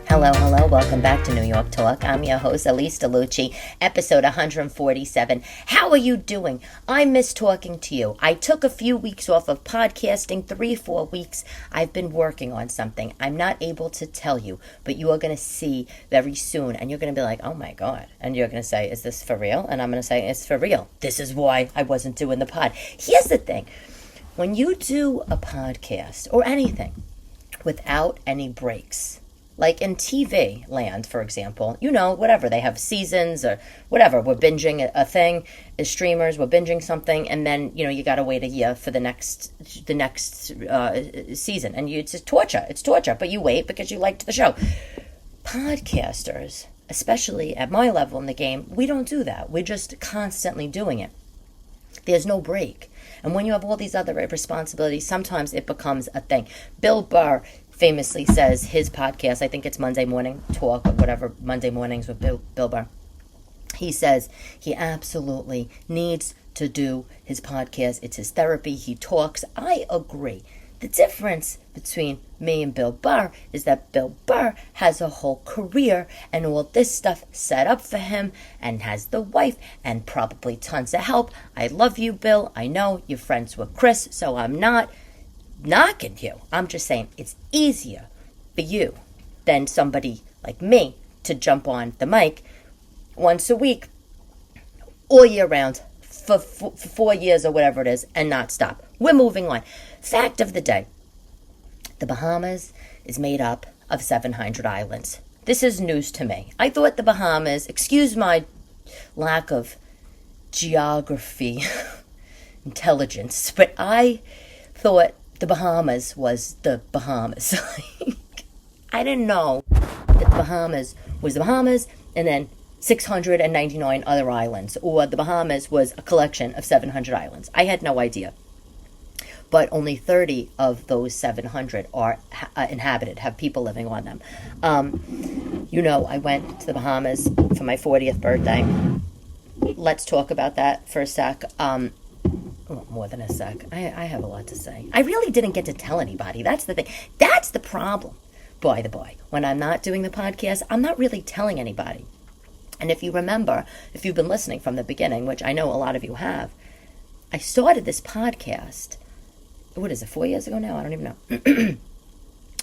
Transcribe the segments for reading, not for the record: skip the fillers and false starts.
Hello, welcome back to New York Talk. I'm your host, Elyse DeLucci, episode 147. How are you doing? I miss talking to you. I took a few weeks off of podcasting, 3-4 weeks. I've been working on something. I'm not able to tell you, but you are going to see very soon, and you're going to be like, oh my God. And you're going to say, is this for real? And I'm going to say, it's for real. This is why I wasn't doing the pod. Here's the thing. When you do a podcast or anything without any breaks, like in TV land, for example, whatever, they have seasons or whatever. We're binging a thing as streamers, we're binging something, and then, you got to wait a year for the next season. And it's torture. It's torture, but you wait because you liked the show. Podcasters, especially at my level in the game, we don't do that. We're just constantly doing it. There's no break. And when you have all these other responsibilities, sometimes it becomes a thing. Bill Burr famously says his podcast, I think it's Monday Morning Talk or whatever, Monday Mornings with Bill Burr. He says he absolutely needs to do his podcast. It's his therapy. He talks. I agree. The difference between me and Bill Burr is that Bill Burr has a whole career and all this stuff set up for him and has the wife and probably tons of help. I love you, Bill. I know you're friends with Chris, so I'm not knocking you. I'm just saying it's easier for you than somebody like me to jump on the mic once a week all year round for 4 years or whatever it is and not stop. We're moving on. Fact of the day. The Bahamas is made up of 700 islands. This is news to me. I thought the Bahamas, excuse my lack of geography intelligence, but I thought the Bahamas was the Bahamas. I didn't know that the Bahamas was the Bahamas and then 699 other islands, or the Bahamas was a collection of 700 islands. I had no idea. But only 30 of those 700 are inhabited, have people living on them. I went to the Bahamas for my 40th birthday. Let's talk about that for a sec. More than a sec. I have a lot to say. I really didn't get to tell anybody. That's the thing. That's the problem. By the by, when I'm not doing the podcast, I'm not really telling anybody. And if you remember, if you've been listening from the beginning, which I know a lot of you have, I started this podcast, 4 years ago now? I don't even know.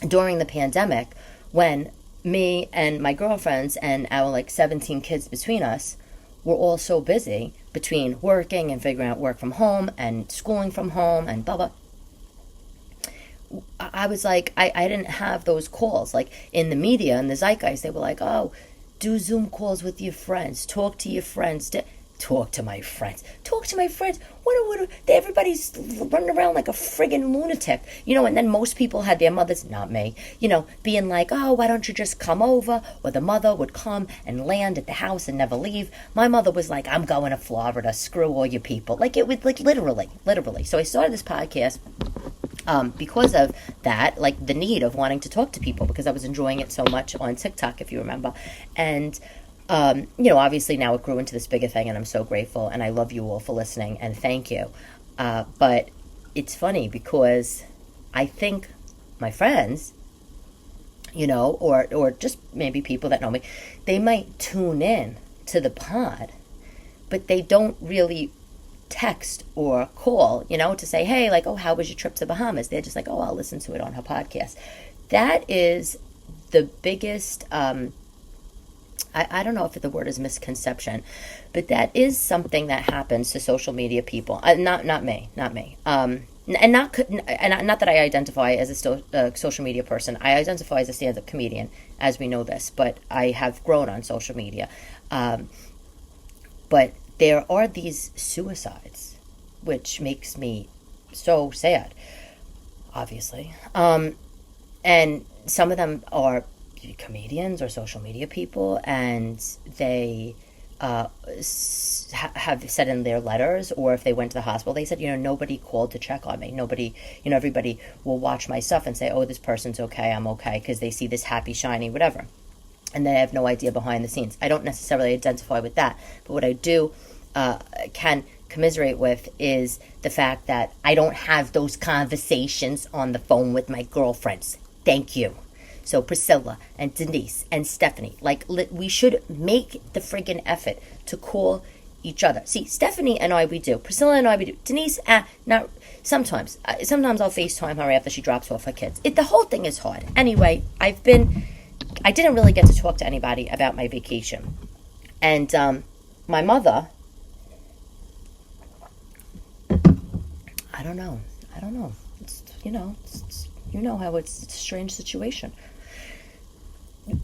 During the pandemic, when me and my girlfriends and our 17 kids between us were all so busy between working and figuring out work from home and schooling from home and blah, blah. I was like, I didn't have those calls. Like in the media and the zeitgeist, they were like, oh, do Zoom calls with your friends. Talk to your friends. Talk to my friends. What everybody's running around like a friggin' lunatic. And then most people had their mothers, not me, being like, oh, why don't you just come over? Or the mother would come and land at the house and never leave. My mother was like, I'm going to Florida. Screw all you people. It was literally. So I started this podcast because of that, the need of wanting to talk to people because I was enjoying it so much on TikTok, if you remember. And obviously now it grew into this bigger thing, and I'm so grateful, and I love you all for listening, and thank you. But it's funny because I think my friends, or just maybe people that know me, they might tune in to the pod, but they don't really text or call, to say, hey, how was your trip to the Bahamas? They're just like, oh, I'll listen to it on her podcast. That is the biggest... I don't know if the word is misconception, but that is something that happens to social media people. Not me. And not that I identify as a social media person. I identify as a stand-up comedian, as we know this, but I have grown on social media. But there are these suicides, which makes me so sad, obviously. And some of them are comedians or social media people, and they have said in their letters, or if they went to the hospital, they said, nobody called to check on me. Nobody, everybody will watch my stuff and say, oh, this person's okay, I'm okay, because they see this happy, shiny, whatever. And they have no idea behind the scenes. I don't necessarily identify with that, but what I do can commiserate with is the fact that I don't have those conversations on the phone with my girlfriends. thank you. So Priscilla and Denise and Stephanie, like we should make the friggin' effort to call each other. See, Stephanie and I, we do. Priscilla and I, we do. Denise, not sometimes. Sometimes I'll FaceTime her after she drops off her kids. The whole thing is hard. Anyway, I didn't really get to talk to anybody about my vacation. And my mother, I don't know. It's, you know how it's a strange situation.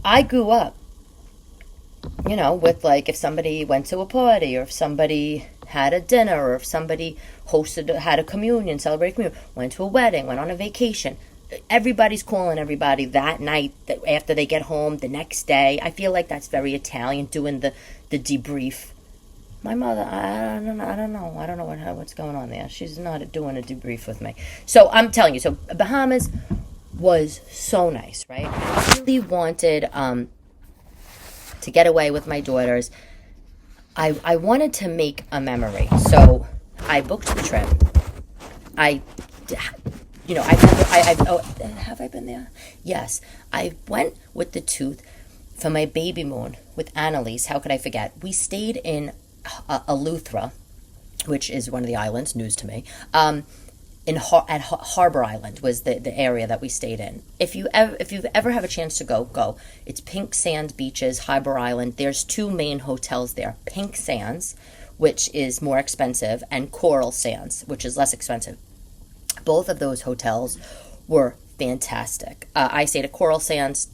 I grew up, with like if somebody went to a party or if somebody had a dinner or if somebody had a communion, celebrated communion, went to a wedding, went on a vacation. Everybody's calling everybody that night after they get home, the next day. I feel like that's very Italian, doing the debrief. My mother, I don't know what's going on there. She's not doing a debrief with me. So I'm telling you, so Bahamas was so nice, right? I really wanted to get away with my daughters. I wanted to make a memory. So I booked the trip. Have I been there? Yes. I went with the tooth for my baby moon with Annalise. How could I forget? We stayed in Eleuthera, which is one of the islands, news to me. At Harbor Island was the area that we stayed in. If you ever have a chance to go. It's Pink Sand Beaches, Harbor Island. There's two main hotels there. Pink Sands, which is more expensive, and Coral Sands, which is less expensive. Both of those hotels were fantastic. I stayed at Coral Sands,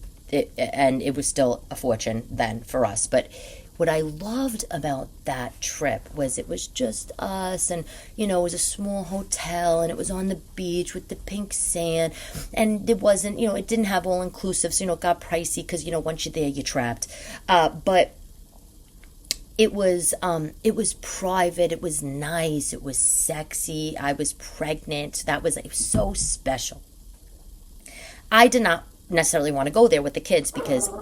and it was still a fortune then for us. But what I loved about that trip was it was just us, and it was a small hotel, and it was on the beach with the pink sand, and it wasn't, it didn't have all inclusive, so it got pricey because once you're there you're trapped. But it was private, it was nice, it was sexy. I was pregnant. It was so special. I did not necessarily want to go there with the kids because here's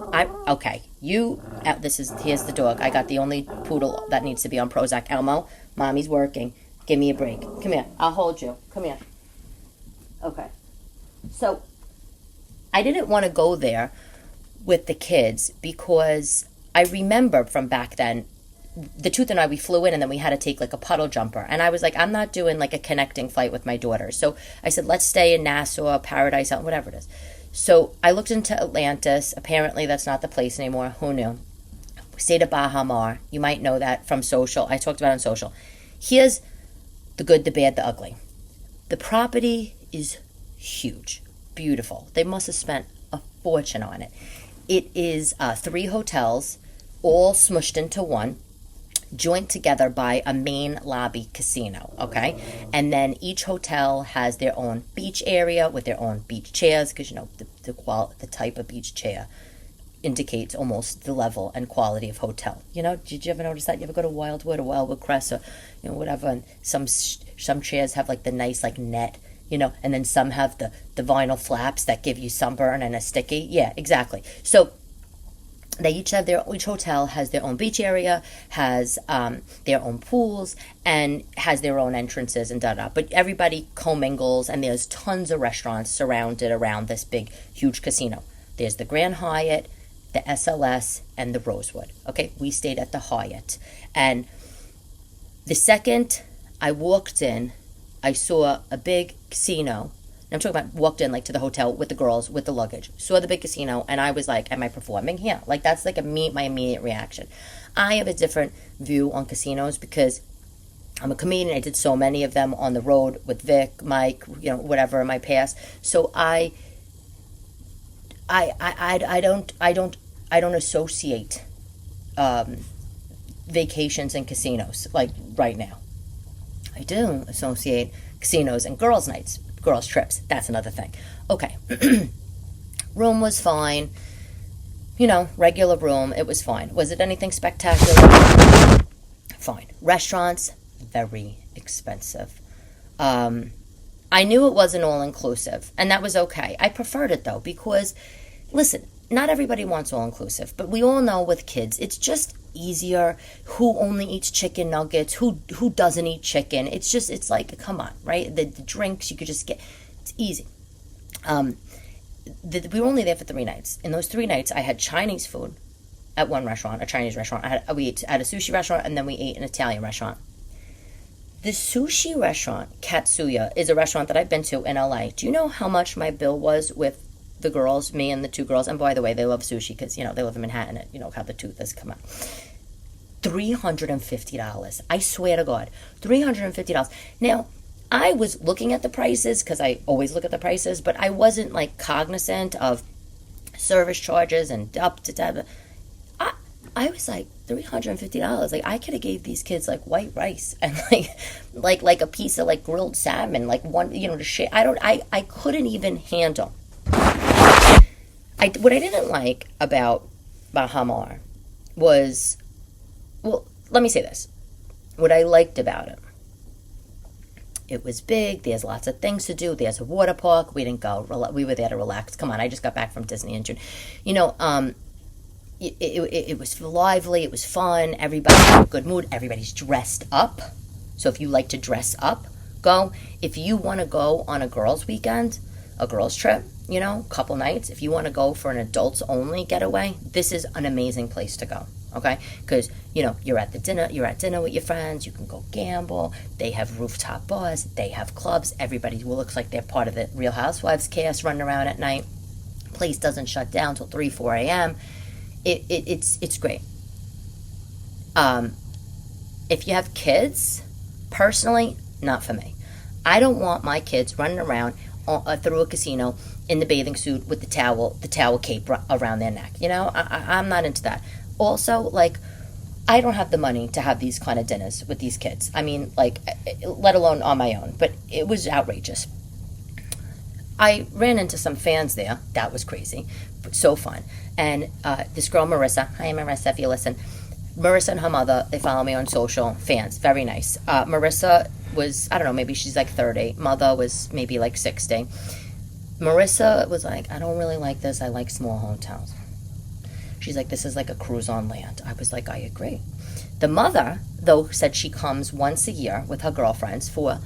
the dog. I got the only poodle that needs to be on Prozac. Elmo, mommy's working. Give me a break. Come here. I'll hold you. Come here. Okay. So I didn't want to go there with the kids because I remember from back then, the Tooth and I, we flew in and then we had to take like a puddle jumper. And I was like, I'm not doing like a connecting flight with my daughters. So I said, let's stay in Nassau, Paradise Island, whatever it is. So I looked into Atlantis. Apparently that's not the place anymore. Who knew? We stayed at Baha Mar. You might know that from social. I talked about it on social. Here's the good, the bad, the ugly. The property is huge. Beautiful. They must have spent a fortune on it. It is 3 hotels, all smushed into one, joined together by a main lobby casino, okay? And then each hotel has their own beach area with their own beach chairs, because the type of beach chair indicates almost the level and quality of hotel. Did you ever notice that? You ever go to Wildwood or Wildwood Crest or whatever, and some chairs have like the nice like net, and then some have the vinyl flaps that give you sunburn and a sticky. Yeah, exactly. So they each hotel has their own beach area, has their own pools, and has their own entrances and da-da. But everybody commingles, and there's tons of restaurants surrounded around this big, huge casino. There's the Grand Hyatt, the SLS, and the Rosewood. Okay, we stayed at the Hyatt. And the second I walked in, I saw a big casino. I'm talking about walked in like to the hotel with the girls with the luggage, saw the big casino, and I was like, am I performing here? Like that's like my immediate reaction. I have a different view on casinos because I'm a comedian. I did so many of them on the road with Vic, Mike, whatever in my past. So I don't associate vacations and casinos like right now. I do associate casinos and girls' nights. Girls' trips. That's another thing. Okay. Room was fine. Regular room. It was fine. Was it anything spectacular? Fine. Restaurants, very expensive. I knew it wasn't all-inclusive, and that was okay. I preferred it, though, because, listen, not everybody wants all-inclusive, but we all know with kids, it's just easier. Who only eats chicken nuggets? Who doesn't eat chicken? It's like, come on, right? The drinks you could just get. It's easy. we were only there for 3 nights. In those 3 nights, I had Chinese food at one restaurant, a Chinese restaurant. We ate at a sushi restaurant, and then we ate an Italian restaurant. The sushi restaurant, Katsuya, is a restaurant that I've been to in LA. Do you know how much my bill was with the girls, me and the 2 girls? And by the way, they love sushi because, they live in Manhattan. How the tooth has come out. $350. I swear to God, $350. Now, I was looking at the prices because I always look at the prices, but I wasn't cognizant of service charges and up to down. I was like, $350. I could have gave these kids white rice and like a piece of grilled salmon, one, to share. I couldn't even handle. What I didn't like about Baha Mar was, well, let me say this. What I liked about it was big. There's lots of things to do. There's a water park. We didn't go. We were there to relax. Come on, I just got back from Disney in June. It was lively. It was fun. Everybody's in a good mood. Everybody's dressed up. So if you like to dress up, go. If you want to go on a girls' weekend, a girls' trip, couple nights, if you want to go for an adults-only getaway, this is an amazing place to go. Okay, because you're at dinner with your friends. You can go gamble. They have rooftop bars. They have clubs. Everybody looks like they're part of the Real Housewives cast running around at night. Place doesn't shut down till 3-4 a.m. It's great. If you have kids, personally, not for me. I don't want my kids running around through a casino in the bathing suit with the towel cape around their neck. I'm not into that. Also, I don't have the money to have these kind of dinners with these kids. I mean, let alone on my own. But it was outrageous. I ran into some fans there. That was crazy. So fun. And this girl, Marissa. Hi, Marissa, if you listen. Marissa and her mother, they follow me on social. Fans. Very nice. Marissa was, I don't know, maybe she's 30. Mother was maybe 60. Marissa was I don't really like this. I like small hotels. She's this is like a cruise on land. I was I agree. The mother, though, said she comes once a year with her girlfriends for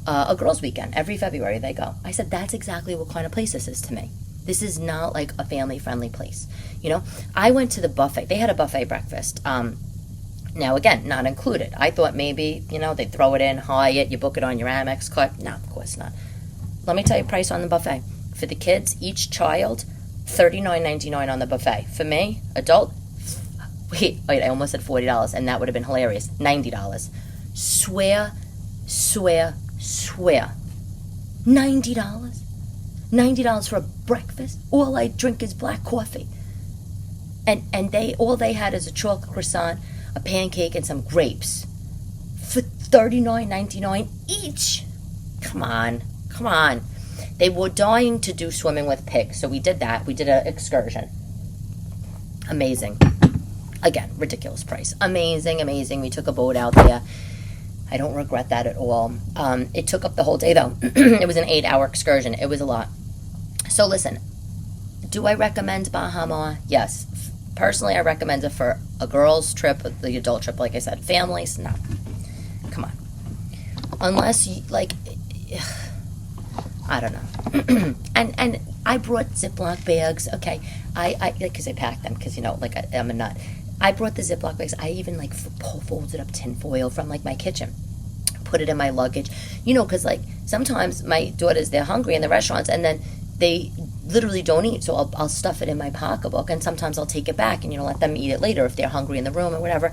a girls' weekend. Every February they go. I said, that's exactly what kind of place this is to me. This is not a family-friendly place. I went to the buffet. They had a buffet breakfast. Now, again, not included. I thought maybe, they'd throw it in, Hyatt, you book it on your Amex card. No, of course not. Let me tell you price on the buffet. For the kids, each child, $39.99 on the buffet. For me, adult, wait, I almost said $40, and that would have been hilarious. $90. Swear. $90? $90 for a breakfast? All I drink is black coffee. And all they had is a chocolate croissant, a pancake, and some grapes. For $39.99 each. Come on. They were dying to do swimming with pigs, so we did that. We did an excursion. Amazing. Again, ridiculous price. Amazing. We took a boat out there. I don't regret that at all. It took up the whole day, though. It was an 8-hour excursion. It was a lot. So listen, do I recommend Baha Mar? Yes. Personally, I recommend it for a girls' trip, the adult trip, like I said. Families, no. Come on. Unless you, I don't know. and I brought Ziploc bags, okay? Because I packed them, because, I'm a nut. I brought the Ziploc bags. I even, folded up tinfoil from, my kitchen. Put it in my luggage. Because, sometimes my daughters, they're hungry in the restaurants, and then they literally don't eat. So I'll stuff it in my pocketbook, and sometimes I'll take it back and, let them eat it later if they're hungry in the room or whatever.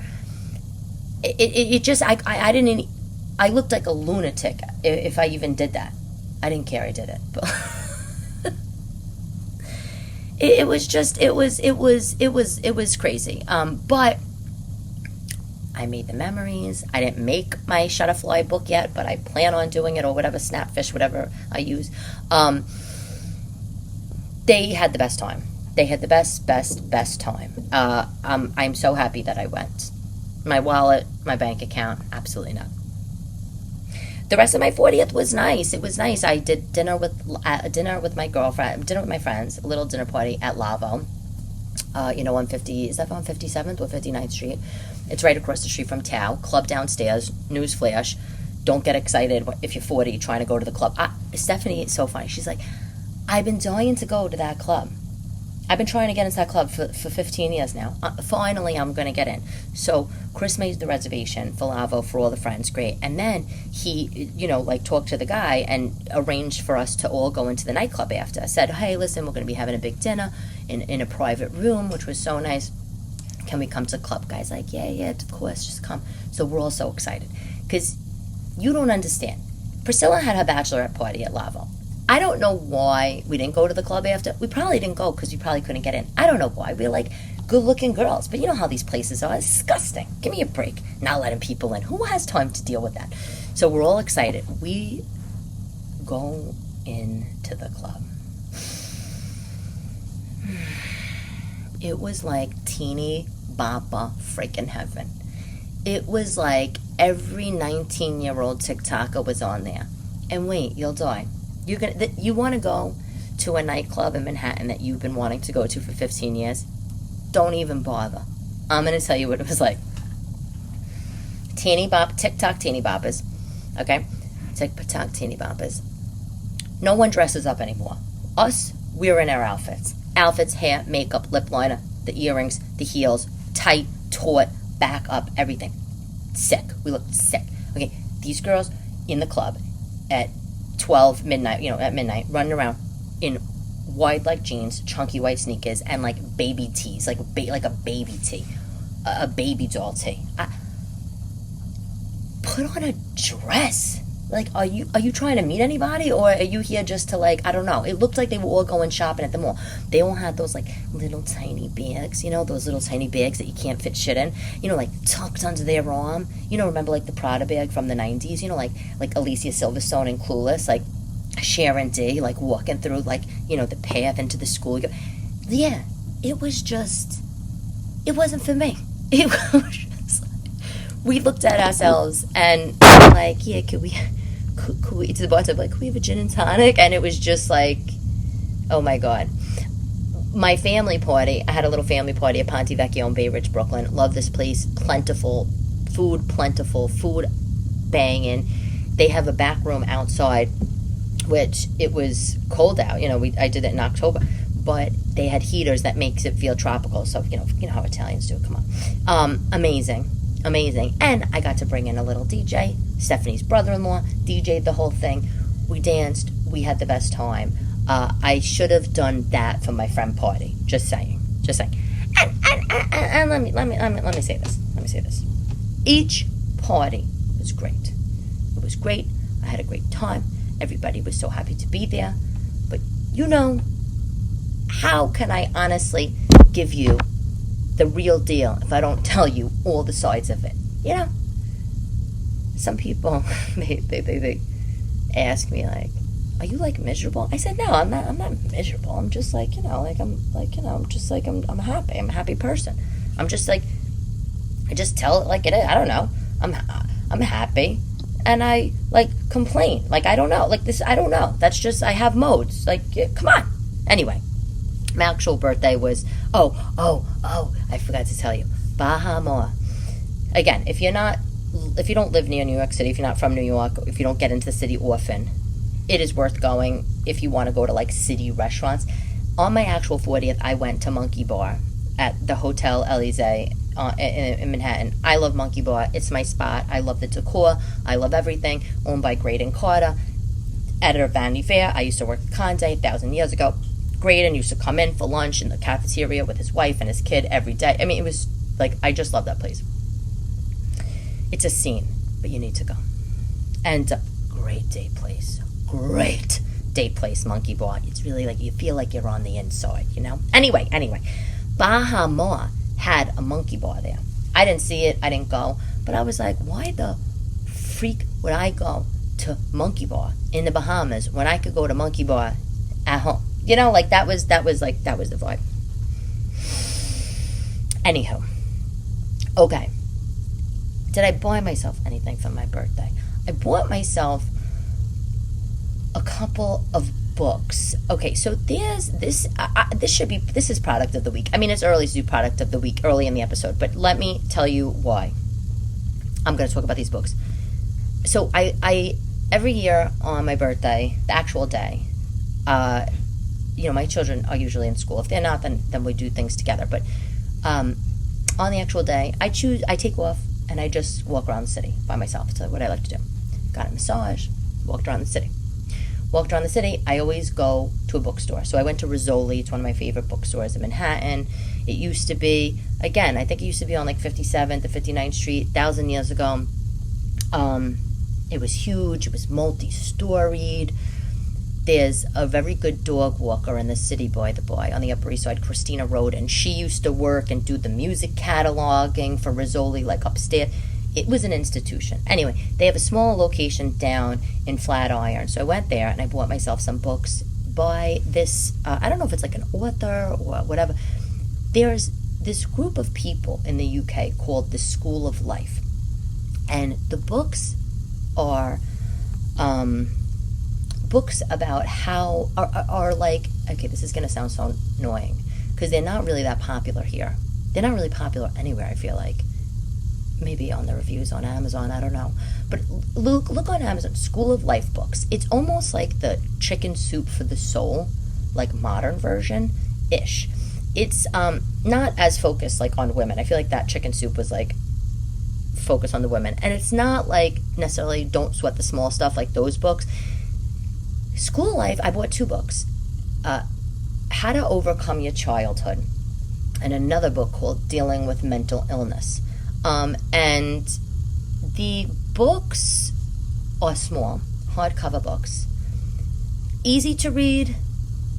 It just, I didn't, I looked like a lunatic if I even did that. I didn't care I did it, but it was crazy. But I made the memories. I didn't make my Shutterfly book yet, but I plan on doing it, or whatever, Snapfish, whatever I use. They had the best time. They had the best time. I'm so happy that I went. My wallet, my bank account, absolutely not. The rest of my 40th was nice. It was nice. I did dinner with my girlfriend, dinner with my friends, a little dinner party at Lavo. On 57th or 59th Street. It's right across the street from Tao. Club downstairs. Newsflash. Don't get excited if you're 40 trying to go to the club. Stephanie, it's so funny. She's like, I've been dying to go to that club. I've been trying to get into that club for 15 years now. Finally, I'm going to get in. So Chris made the reservation for Lavo for all the friends. Great. And then he, talked to the guy and arranged for us to all go into the nightclub after. I said, hey, listen, we're going to be having a big dinner in a private room, which was so nice. Can we come to the club? Guy's like, yeah, of course, just come. So we're all so excited. Because you don't understand. Priscilla had her bachelorette party at Lavo. I don't know why we didn't go to the club after. We probably didn't go because we probably couldn't get in. I don't know why. We're like good-looking girls. But you know how these places are. It's disgusting. Give me a break. Not letting people in. Who has time to deal with that? So we're all excited. We go into the club. It was like teeny boppa freaking heaven. It was like every 19-year-old TikToker was on there. And wait, you'll die. You want to go to a nightclub in Manhattan that you've been wanting to go to for 15 years? Don't even bother. I'm going to tell you what it was like. TikTok teeny boppers. Okay? TikTok teeny boppers. No one dresses up anymore. Us, we're in our outfits. Outfits, hair, makeup, lip liner, the earrings, the heels, tight, taut, back up, everything. Sick. We looked sick. Okay, these girls in the club at 12 midnight, at midnight, running around in wide leg jeans, chunky white sneakers, and like baby tees, like a baby tee, a baby doll tee. Put on a dress. Like, are you trying to meet anybody, or are you here just to I don't know. It looked like they were all going shopping at the mall. They all had those little tiny bags, those little tiny bags that you can't fit shit in, tucked under their arm. Remember the Prada bag from the 90s, like Alicia Silverstone and Clueless, Sharon D, walking through the path into the school. Yeah, it wasn't for me. It was just we looked at ourselves and yeah, could we to the bartender, could we have a gin and tonic? And it was just oh my God. My family party, I had a little family party at Ponte Vecchio in Bay Ridge, Brooklyn. Love this place. Plentiful, food banging. They have a back room outside, which it was cold out. I did it in October, but they had heaters that makes it feel tropical. So, you know how Italians do. Come on. Amazing. And I got to bring in a little DJ. Stephanie's brother-in-law DJ'd the whole thing. We danced. We had the best time. I should have done that for my friend party. Just saying. And let me say this. Each party was great. It was great. I had a great time. Everybody was so happy to be there. But how can I honestly give you the real deal if I don't tell you all the sides of it? Some people they ask me are you miserable? I said, no, I'm not miserable. I'm just I'm happy. I'm a happy person. I'm just I just tell it like it is. I don't know. I'm happy, and I complain. I don't know. This, I don't know. That's just, I have modes. Come on. Anyway, my actual birthday was I forgot to tell you, Baha Mar. Again, if you don't live near New York City, if you're not from New York, if you don't get into the city often, it is worth going if you want to go to city restaurants. On my actual 40th, I went to Monkey Bar at the Hotel Elyse in Manhattan. I love Monkey Bar. It's my spot. I love the decor. I love everything. Owned by Graydon Carter, editor of Vanity Fair. I used to work at Conde 1,000 years ago. Graydon used to come in for lunch in the cafeteria with his wife and his kid every day. I mean, it was I just love that place. It's a scene, but you need to go. And a great date place. Great date place, Monkey Bar. It's really you feel like you're on the inside, Anyway, Baha Mar had a Monkey Bar there. I didn't see it. I didn't go. But I was why the freak would I go to Monkey Bar in the Bahamas when I could go to Monkey Bar at home? That was the vibe. Anywho. Okay. Did I buy myself anything for my birthday? I bought myself a couple of books. Okay, so there's this. This is product of the week. I mean, it's early to do product of the week early in the episode, but let me tell you why. I'm going to talk about these books. So I every year on my birthday, the actual day, my children are usually in school. If they're not, then we do things together. But on the actual day, I take off and I just walk around the city by myself. It's what I like to do. Got a massage, walked around the city. Walked around the city, I always go to a bookstore. So I went to Rizzoli. It's one of my favorite bookstores in Manhattan. It used to be, again, I think it used to be on like 57th to 59th Street, 1,000 years ago. It was huge. It was multi-storied. There's a very good dog walker in the city, the boy on the Upper East Side, Christina Road, and she used to work and do the music cataloging for Rizzoli, like upstairs. It was an institution. Anyway, they have a small location down in Flatiron. So I went there and I bought myself some books by this, I don't know if it's like an author or whatever. There's this group of people in the UK called the School of Life. And the books are books about how, are like, okay, this is going to sound so annoying because they're not really that popular here. They're not really popular anywhere, I feel like. Maybe on the reviews on Amazon, I don't know. But look on Amazon, School of Life books. It's almost like the Chicken Soup for the Soul, like modern version-ish. It's not as focused like on women. I feel like that Chicken Soup was like focused on the women. And it's not like necessarily Don't Sweat the Small Stuff like those books. School of Life, I bought 2 books. How to Overcome Your Childhood, and another book called Dealing with Mental Illness. And the books are small, hardcover books. Easy to read,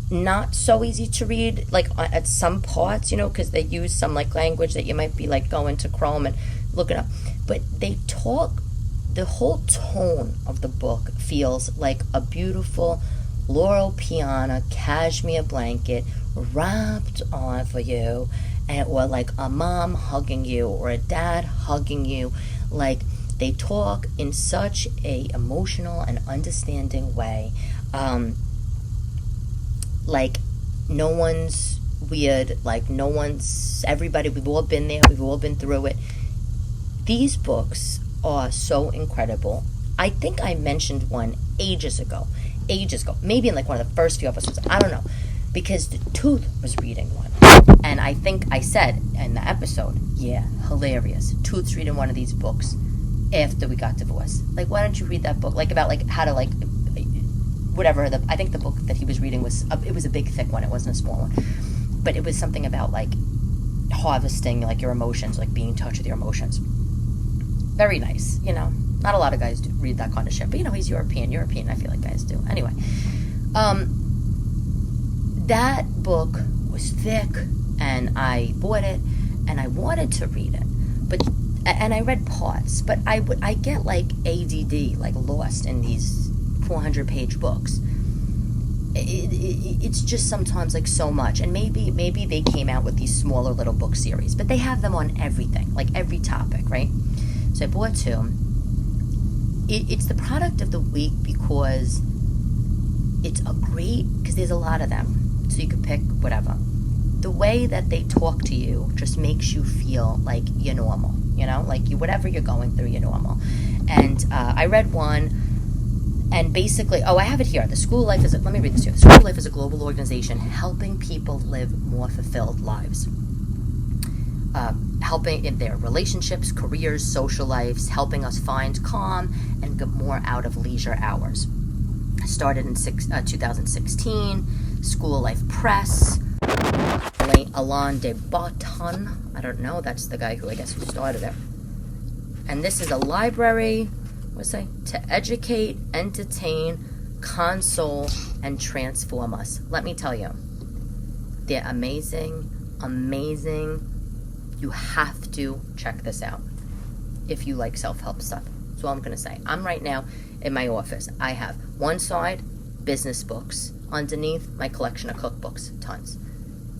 not so easy to read, like at some parts, because they use some like language that you might be like going to Chrome and looking up. But they talk, the whole tone of the book feels like a beautiful Loro Piana cashmere blanket wrapped on for you, or like a mom hugging you or a dad hugging you. Like they talk in such a emotional and understanding way. Like no one's weird, like no one's, everybody, we've all been there, we've all been through it. These books are so incredible. I think I mentioned one ages ago, maybe in like one of the first few episodes, I don't know, because the Tooth was reading one. And I think I said in the episode, yeah, hilarious. Tooth's reading one of these books after we got divorced. Like, why don't you read that book? Like, about, like, how to, like, whatever. I think the book that he was reading was, it was a big, thick one. It wasn't a small one. But it was something about, like, harvesting, like, your emotions, like, being in touch with your emotions. Very nice, Not a lot of guys do read that kind of shit. But, he's European, I feel like guys do. Anyway. That book was thick, and I bought it, and I wanted to read it, and I read parts, but I get like ADD, like lost in these 400-page books. It's just sometimes like so much, and maybe they came out with these smaller little book series, but they have them on everything, like every topic, right? So I bought 2. It's the product of the week because it's because there's a lot of them. So you could pick whatever. The way that they talk to you just makes you feel like you're normal, like whatever you're going through, you're normal. And I read one, and basically, I have it here. The School of Life let me read this to you. The School of Life is a global organization helping people live more fulfilled lives. Helping in their relationships, careers, social lives, helping us find calm and get more out of leisure hours. Started in 2016. School of Life Press. Alain de Botton, I don't know, that's the guy who started it. And this is a library, to educate, entertain, console, and transform us. Let me tell you, they're amazing. You have to check this out if you like self-help stuff. That's all I'm going to say. I'm right now in my office. I have one side, business books. Underneath, my collection of cookbooks, tons.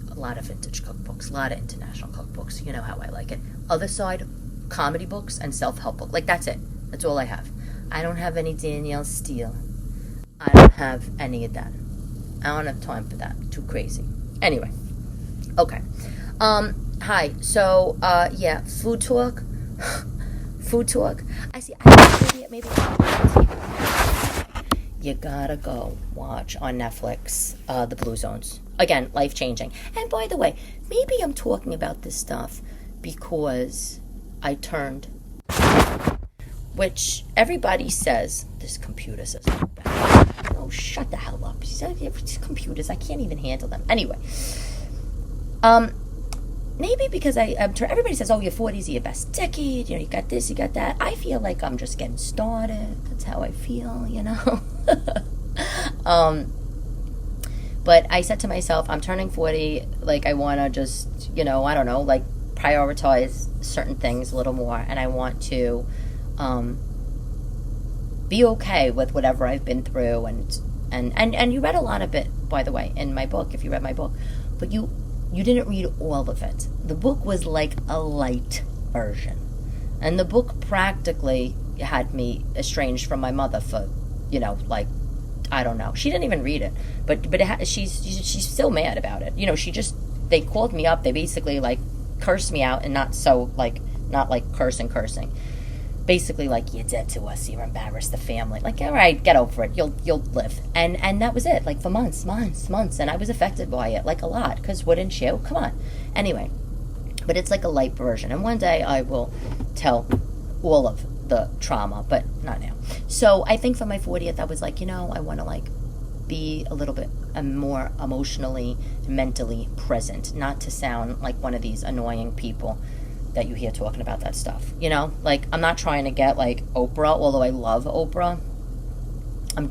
A lot of vintage cookbooks, a lot of international cookbooks. You know how I like it. Other side, comedy books and self-help books. Like, that's it. That's all I have. I don't have any Danielle Steele. I don't have any of that. I don't have time for that. Too crazy. Anyway. Okay. Hi. So, food talk. Food talk. I see. Maybe you gotta go watch on Netflix The Blue Zones. Again, life-changing. And by the way, maybe I'm talking about this stuff because I turned, which everybody says, this computer says, oh, shut the hell up. Computers, I can't even handle them. Anyway, maybe because everybody says, oh, your 40s are your best decade, you got this, you got that. I feel like I'm just getting started. That's how I feel, But I said to myself, I'm turning 40, like, I want to just, I don't know, like, prioritize certain things a little more, and I want to be okay with whatever I've been through, and you read a lot of it, by the way, in my book, if you read my book, but you didn't read all of it. The book was like a light version, and the book practically had me estranged from my mother for, like, I don't know. She didn't even read it, but she's still mad about it. They called me up. They basically like cursed me out, and not like cursing. Basically like, you're dead to us. You're embarrassed the family. Like, all right, get over it. You'll live. And that was it. Like for months. And I was affected by it like a lot. Because wouldn't you? Come on. Anyway, but it's like a light version. And one day I will tell all of the trauma, but not now. So I think for my 40th, I was like, I want to like be a little bit more emotionally, mentally present, not to sound like one of these annoying people that you hear talking about that stuff. Like, I'm not trying to get like Oprah, although I love Oprah. I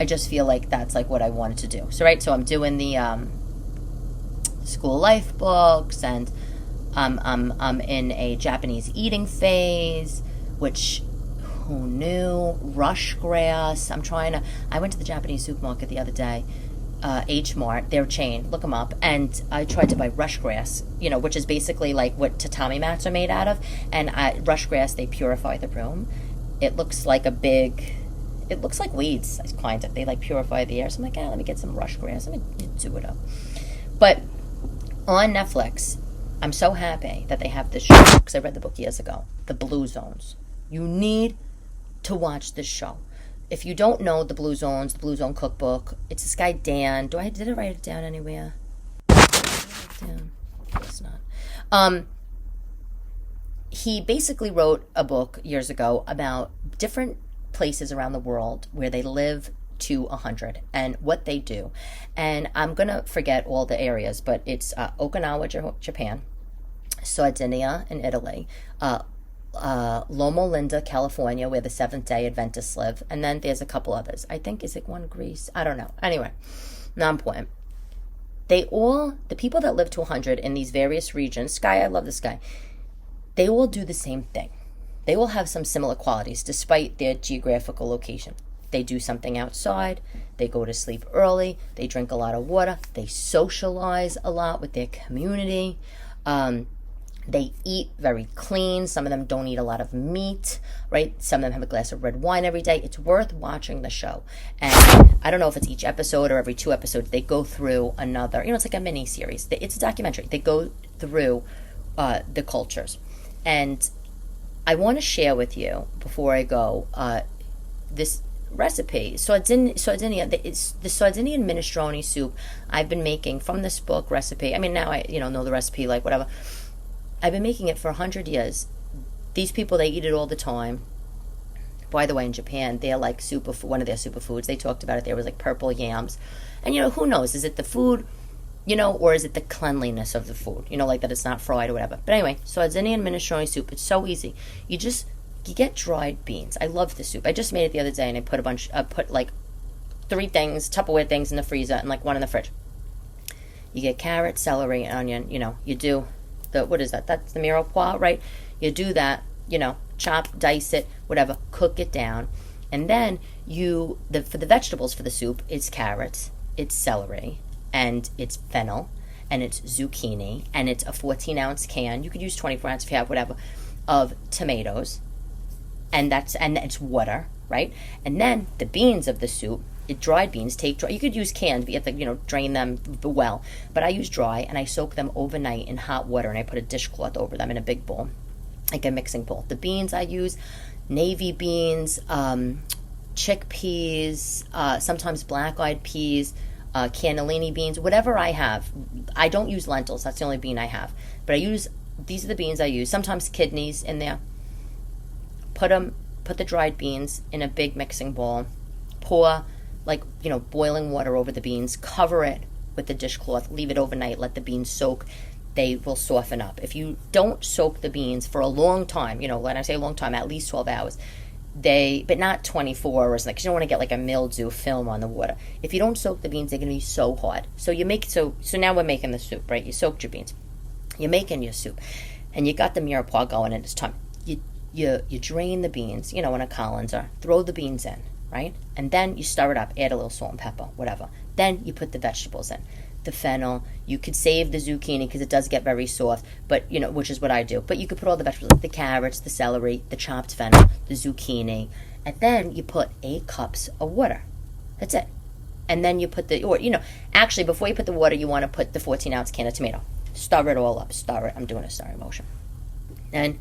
just feel like that's like what I wanted to do. So I'm doing the school life books, and I'm in a Japanese eating phase, which, who knew? Rush grass. I went to the Japanese supermarket the other day, H Mart, their chain, look them up, and I tried to buy rush grass, which is basically like what tatami mats are made out of, and rush grass, they purify the room. It looks like weeds, kind of. They like purify the air, so I'm like, let me get some rush grass, let me do it up. But on Netflix, I'm so happy that they have this show, because I read the book years ago, The Blue Zones. You need to watch this show. If you don't know the Blue Zones, the Blue Zone cookbook, it's this guy Dan. Did I write it down anywhere? It's not. He basically wrote a book years ago about different places around the world where they live to 100 and what they do. And I'm going to forget all the areas, but it's Okinawa, Japan, Sardinia in Italy, Loma Linda, California, where the Seventh-day Adventists live, and then there's a couple others. I think, is it one Greece? I don't know. Anyway, not important. The people that live to 100 in these various regions, Sky, I love this guy, they all do the same thing. They all have some similar qualities, despite their geographical location. They do something outside, they go to sleep early, they drink a lot of water, they socialize a lot with their community, they eat very clean. Some of them don't eat a lot of meat, right? Some of them have a glass of red wine every day. It's worth watching the show. And I don't know if it's each episode or every 2 episodes. They go through another, it's like a mini series. It's a documentary. They go through the cultures. And I want to share with you, before I go, this recipe. Sardinia, it's the Sardinian minestrone soup I've been making from this book recipe. I mean, now I know the recipe, like whatever. I've been making it for 100 years. These people, they eat it all the time. By the way, in Japan, they're like one of their superfoods. They talked about it. There was like purple yams. And, who knows? Is it the food, or is it the cleanliness of the food? Like that it's not fried or whatever. But anyway, Sardinian minestrone soup, it's so easy. You get dried beans. I love this soup. I just made it the other day, and I put like 3 things, Tupperware things in the freezer and like 1 in the fridge. You get carrot, celery, and onion. You do what is that? That's the mirepoix, right? You do that, chop, dice it, whatever, cook it down. And then for the vegetables for the soup, it's carrots, it's celery, and it's fennel, and it's zucchini, and it's a 14-ounce can. You could use 24 ounce if you have, whatever, of tomatoes. And it's water, right? And then the beans of the soup, dried beans, you could use canned, but you have to, drain them well. But I use dry, and I soak them overnight in hot water, and I put a dishcloth over them in a big bowl, like a mixing bowl. The beans I use, navy beans, chickpeas, sometimes black-eyed peas, cannellini beans, whatever I have. I don't use lentils. That's the only bean I have. But these are the beans I use. Sometimes kidneys in there. Put the dried beans in a big mixing bowl. Pour, boiling water over the beans. Cover it with the dishcloth. Leave it overnight. Let the beans soak. They will soften up. If you don't soak the beans for a long time, when I say a long time, at least 12 hours, but not 24 or something, because you don't want to get like a mildew film on the water. If you don't soak the beans, they're going to be so hard. So now we're making the soup, right? You soaked your beans. You're making your soup, and you got the mirepoix going, and it's time. You drain the beans, in a colander, throw the beans in, right? And then you stir it up, add a little salt and pepper, whatever. Then you put the vegetables in. The fennel, you could save the zucchini because it does get very soft, but which is what I do. But you could put all the vegetables, like the carrots, the celery, the chopped fennel, the zucchini, and then you put 8 cups of water. That's it. And then you put actually before you put the water, you want to put the 14-ounce can of tomato. Stir it all up. Stir it. I'm doing a stirring motion. Then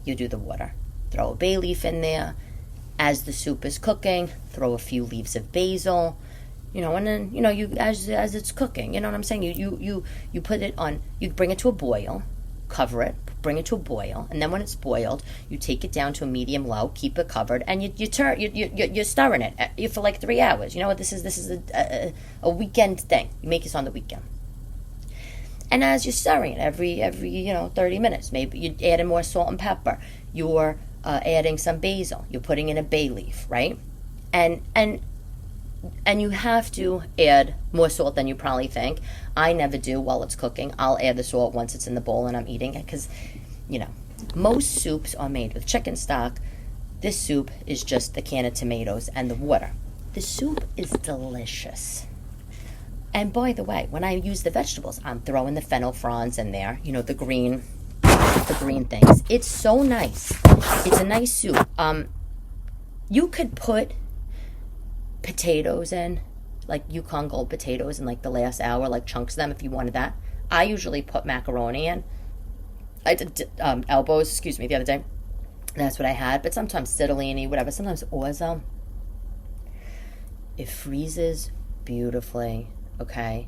you do the water. Throw a bay leaf in there. As the soup is cooking, throw a few leaves of basil. And then you as it's cooking, you know what I'm saying. You put it on. You bring it to a boil, cover it, bring it to a boil, and then when it's boiled, you take it down to a medium low, keep it covered, and you're stirring it for like 3 hours. This is a weekend thing. You make this on the weekend, and as you're stirring it every 30 minutes, maybe you add in more salt and pepper. You're adding some basil. You're putting in a bay leaf, right? And you have to add more salt than you probably think. I never do while it's cooking. I'll add the salt once it's in the bowl and I'm eating it because, most soups are made with chicken stock. This soup is just the can of tomatoes and the water. The soup is delicious. And by the way, when I use the vegetables, I'm throwing the fennel fronds in there, the green things. It's so nice. It's a nice soup. You could put potatoes in, like Yukon Gold potatoes in like the last hour, like chunks of them if you wanted that. I usually put macaroni in. I did elbows, the other day. That's what I had. But sometimes cittadini, whatever. Sometimes orzo. It freezes beautifully, okay?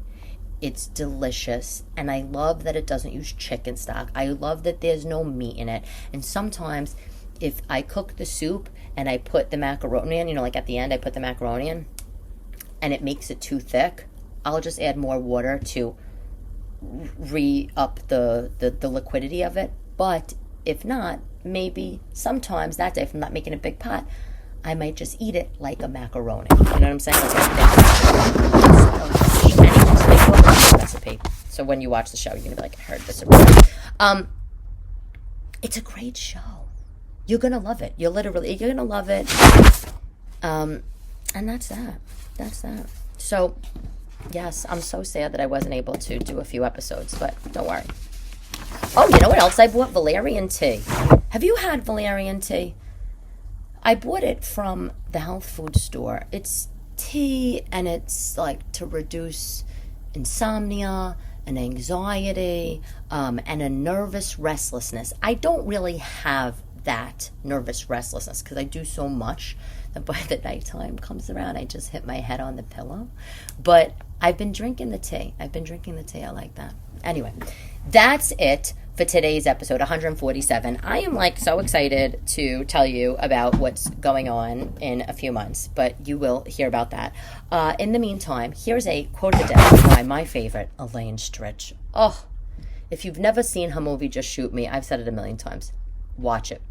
It's delicious. And I love that it doesn't use chicken stock. I love that there's no meat in it. And sometimes if I cook the soup and I put the macaroni in, like at the end I put the macaroni in, and it makes it too thick, I'll just add more water to re-up the liquidity of it. But if not, maybe sometimes that day, if I'm not making a big pot, I might just eat it like a macaroni. You know what I'm saying? Recipe. So when you watch the show, you're going to be like, I heard this already. It's a great show. You're going to love it. You're going to love it. And that's that. So, yes, I'm so sad that I wasn't able to do a few episodes, but don't worry. Oh, you know what else? I bought valerian tea. Have you had valerian tea? I bought it from the health food store. It's tea, and it's like to reduce insomnia and anxiety and a nervous restlessness. I don't really have that nervous restlessness because I do so much that by the nighttime comes around, I just hit my head on the pillow. But I've been drinking the tea. I like that. Anyway, that's it for today's episode 147. I am so excited to tell you about what's going on in a few months, but you will hear about that. In the meantime, here's a quote of the day by my favorite, Elaine Stritch. Oh, if you've never seen her movie Just Shoot Me, I've said it a million times. Watch it.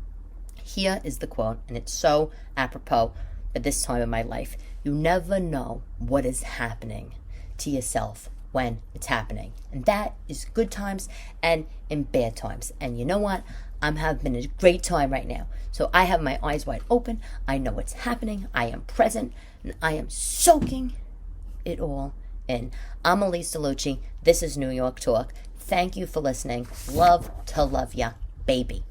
Here is the quote, and it's so apropos at this time in my life. You never know what is happening to yourself when it's happening. And that is good times and in bad times. And you know what? I'm having a great time right now. So I have my eyes wide open. I know what's happening. I am present. And I am soaking it all in. I'm Elyse DeLucci. This is New York Talk. Thank you for listening. Love to love ya, baby.